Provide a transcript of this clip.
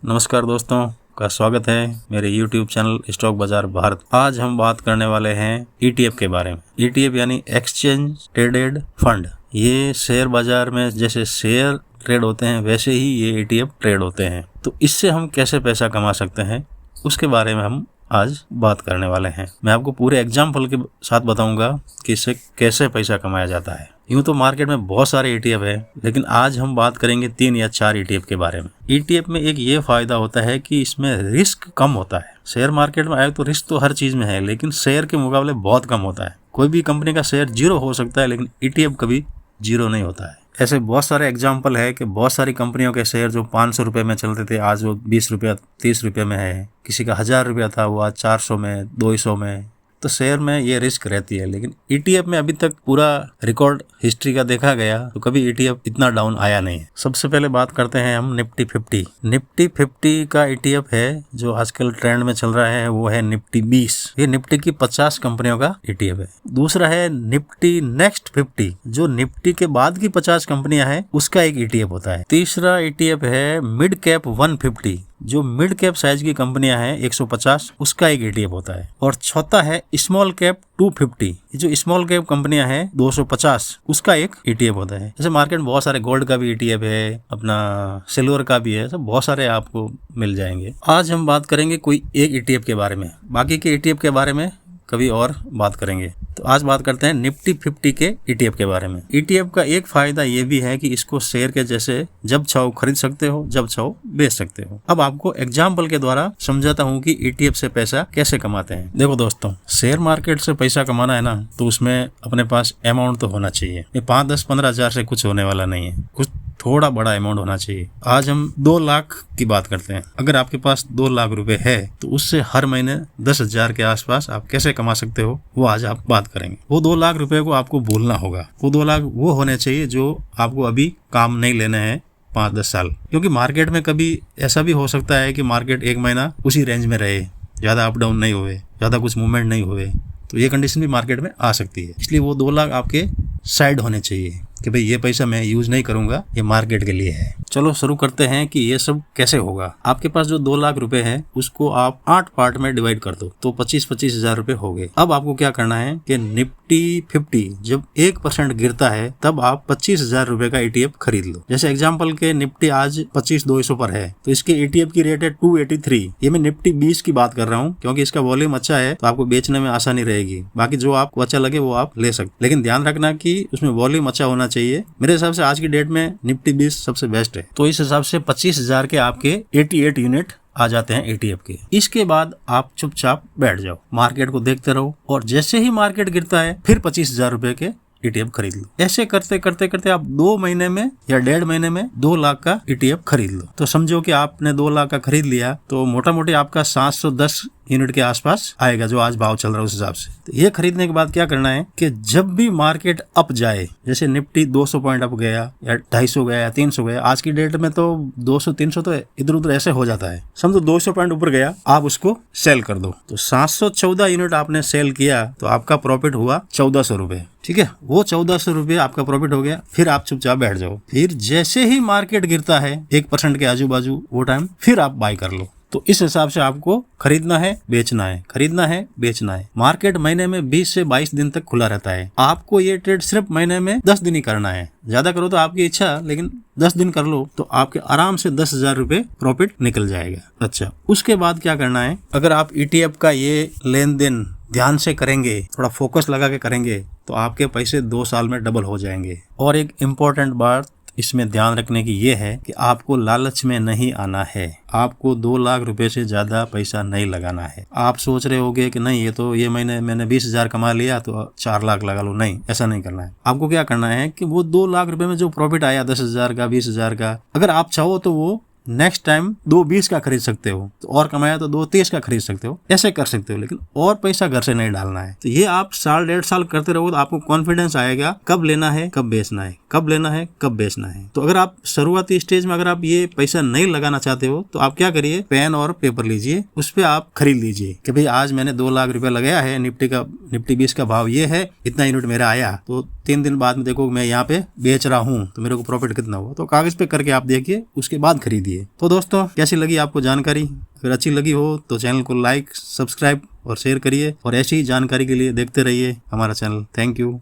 नमस्कार दोस्तों का स्वागत है मेरे YouTube चैनल स्टॉक बाजार भारत। आज हम बात करने वाले हैं ETF के बारे में। ETF यानी एक्सचेंज ट्रेडेड फंड। ये शेयर बाजार में जैसे शेयर ट्रेड होते हैं वैसे ही ये ETF ट्रेड होते हैं। तो इससे हम कैसे पैसा कमा सकते हैं उसके बारे में हम आज बात करने वाले हैं। मैं आपको पूरे एग्जाम्पल के साथ बताऊंगा कि इससे कैसे पैसा कमाया जाता है। यूँ तो मार्केट में बहुत सारे ETF है, लेकिन आज हम बात करेंगे 3 या 4 ETF के बारे में। ETF में एक ये फायदा होता है कि इसमें रिस्क कम होता है। शेयर मार्केट में आए तो रिस्क तो हर चीज में है, लेकिन शेयर के मुकाबले बहुत कम होता है। कोई भी कंपनी का शेयर 0 हो सकता है, लेकिन ETF कभी 0 नहीं होता है। ऐसे बहुत सारे एग्जाम्पल है कि बहुत सारी कंपनियों के शेयर जो 500 रुपये में चलते थे आज वो 20 रुपया 30 रुपये में है। किसी का 1000 रुपया था वो आज 400 में 200 में। तो शेयर में ये रिस्क रहती है, लेकिन ETF में अभी तक पूरा रिकॉर्ड हिस्ट्री का देखा गया तो कभी ETF इतना डाउन आया नहीं है। सबसे पहले बात करते हैं हम निफ्टी 50। निफ्टी 50 का ETF है जो आजकल ट्रेंड में चल रहा है, वो है निफ्टी 20। ये निफ्टी की 50 कंपनियों का ETF है। दूसरा है निफ्टी नेक्स्ट 50 जो निफ्टी के बाद की 50 कंपनियां हैं उसका एक ETF होता है। तीसरा ETF है मिड कैप 150 जो मिड कैप साइज की कंपनियां हैं 150 उसका एक ETF होता है। और चौथा है स्मॉल कैप 250 जो स्मॉल कैप कंपनियां हैं 250 उसका एक ETF होता है। जैसे मार्केट में बहुत सारे गोल्ड का भी ETF है, अपना सिल्वर का भी है, सब बहुत सारे आपको मिल जाएंगे। आज हम बात करेंगे कोई एक ETF के बारे में, बाकी के ETF के बारे में कभी और बात करेंगे। तो आज बात करते हैं निफ्टी 50 के ETF के बारे में। ETF का एक फायदा ये भी है कि इसको शेयर के जैसे जब चाहो खरीद सकते हो, जब चाहो बेच सकते हो। अब आपको एग्जाम्पल के द्वारा समझाता हूँ कि ETF से पैसा कैसे कमाते हैं। देखो दोस्तों, शेयर मार्केट से पैसा कमाना है ना, तो उसमें अपने पास अमाउंट तो होना चाहिए। ये 5, 10, 15 हजार से कुछ होने वाला नहीं है, कुछ थोड़ा बड़ा अमाउंट होना चाहिए। आज हम 2 लाख की बात करते हैं। अगर आपके पास 2 लाख रुपए है तो उससे हर महीने 10,000 के आसपास आप कैसे कमा सकते हो वो आज आप बात करेंगे। वो 2 लाख रुपए को आपको भूलना होगा। वो 2 लाख वो होने चाहिए जो आपको अभी काम नहीं लेने हैं 5-10 साल, क्योंकि मार्केट में कभी ऐसा भी हो सकता है कि मार्केट 1 महीना उसी रेंज में रहे, ज्यादा अप डाउन नहीं हुए, ज्यादा कुछ मूवमेंट नहीं हुए, तो ये कंडीशन भी मार्केट में आ सकती है। इसलिए वो 2 लाख आपके साइड होने चाहिए कि भाई ये पैसा मैं यूज नहीं करूंगा, ये मार्केट के लिए है। चलो शुरू करते हैं कि ये सब कैसे होगा। आपके पास जो 2 लाख रुपए है उसको आप 8 पार्ट में डिवाइड कर दो तो 25-25 हजार रुपए हो गए। अब आपको क्या करना है कि निफ्टी 50 जब 1% गिरता है तब आप 25,000 रुपए का ETF खरीद लो। जैसे एग्जाम्पल के निफ्टी आज 25,200 पर है तो इसके ETF की रेट है 283। ये मैं निफ्टी 20 की बात कर रहा हूँ क्योंकि इसका वॉल्यूम अच्छा है तो आपको बेचने में आसानी रहेगी। बाकी जो आपको अच्छा लगे वो आप ले सकते, लेकिन ध्यान रखना कि उसमें वॉल्यूम अच्छा होना चाहिए। मेरे हिसाब से आज की डेट में निफ्टी 20 सबसे बेस्ट है। तो इस हिसाब से 25,000 के आपके 88 यूनिट आ जाते हैं ETF के। इसके बाद आप चुपचाप बैठ जाओ, मार्केट को देखते रहो और जैसे ही मार्केट गिरता है फिर 25,000 रुपए के ETF खरीद लो। ऐसे करते करते करते आप 2 महीने में या 1.5 महीने में 2 लाख का ETF खरीद लो। तो समझो कि आपने 2 लाख का खरीद लिया तो मोटा मोटी आपका 710 यूनिट के आसपास आएगा जो आज भाव चल रहा है उस हिसाब से। तो ये खरीदने के बाद क्या करना है कि जब भी मार्केट अप जाए, जैसे निफ्टी 200 पॉइंट अप गया या 250 गया या 300 गया, आज की डेट में तो 200-300 तो इधर उधर ऐसे हो जाता है, समझो 200 पॉइंट ऊपर गया आप उसको सेल कर दो। तो 714 यूनिट आपने सेल किया तो आपका प्रॉफिट हुआ 1400 रुपए। ठीक है, वो 1400 रुपए आपका प्रॉफिट हो गया। फिर आप चुपचाप बैठ जाओ। फिर जैसे ही मार्केट गिरता है 1% के आजू बाजू वो टाइम फिर आप बाय कर लो। तो इस हिसाब से आपको खरीदना है बेचना है, खरीदना है बेचना है। मार्केट महीने में 20 से 22 दिन तक खुला रहता है। आपको ये ट्रेड सिर्फ महीने में 10 दिन ही करना है। ज्यादा करो तो आपकी इच्छा, लेकिन 10 दिन कर लो तो आपके आराम से 10,000 रुपए प्रॉफिट निकल जाएगा। अच्छा, उसके बाद क्या करना है, अगर आप ETF का ये लेन देन ध्यान से करेंगे, थोड़ा फोकस लगा के करेंगे तो आपके पैसे 2 साल में डबल हो जाएंगे। और एक इम्पोर्टेंट बात इसमें ध्यान रखने की ये है कि आपको लालच में नहीं आना है। आपको 2 लाख रुपए से ज्यादा पैसा नहीं लगाना है। आप सोच रहे होगे कि नहीं ये महीने मैंने 20,000 कमा लिया तो 4 लाख लगा लो, नहीं, ऐसा नहीं करना है। आपको क्या करना है कि वो 2 लाख रुपए में जो प्रॉफिट आया 10,000 का 20,000 का, अगर आप चाहो तो वो नेक्स्ट टाइम 2.20 का खरीद सकते हो, तो और कमाया तो 2.23 का खरीद सकते हो, ऐसे कर सकते हो, लेकिन और पैसा घर से नहीं डालना है। तो ये आप 1.5 साल करते रहो तो आपको कॉन्फिडेंस आएगा कब लेना है कब बेचना है, कब लेना है कब बेचना है। तो अगर आप शुरुआती स्टेज में अगर आप ये पैसा नहीं लगाना चाहते हो तो आप क्या करिए, पेन और पेपर लीजिए, उस पर आप खरीद लीजिए कि भाई आज मैंने 2 लाख रुपए लगाया है, निफ्टी 20 का भाव ये है, इतना यूनिट मेरा आया, तो 3 दिन बाद में देखो मैं यहाँ पे बेच रहा हूँ तो मेरे को प्रॉफिट कितना हुआ। तो कागज पे करके आप देखिए, उसके बाद खरीदिए। चाहिए। तो दोस्तों, कैसी लगी आपको जानकारी? अगर अच्छी लगी हो तो चैनल को लाइक, सब्सक्राइब और शेयर करिए, और ऐसी जानकारी के लिए देखते रहिए हमारा चैनल। Thank you.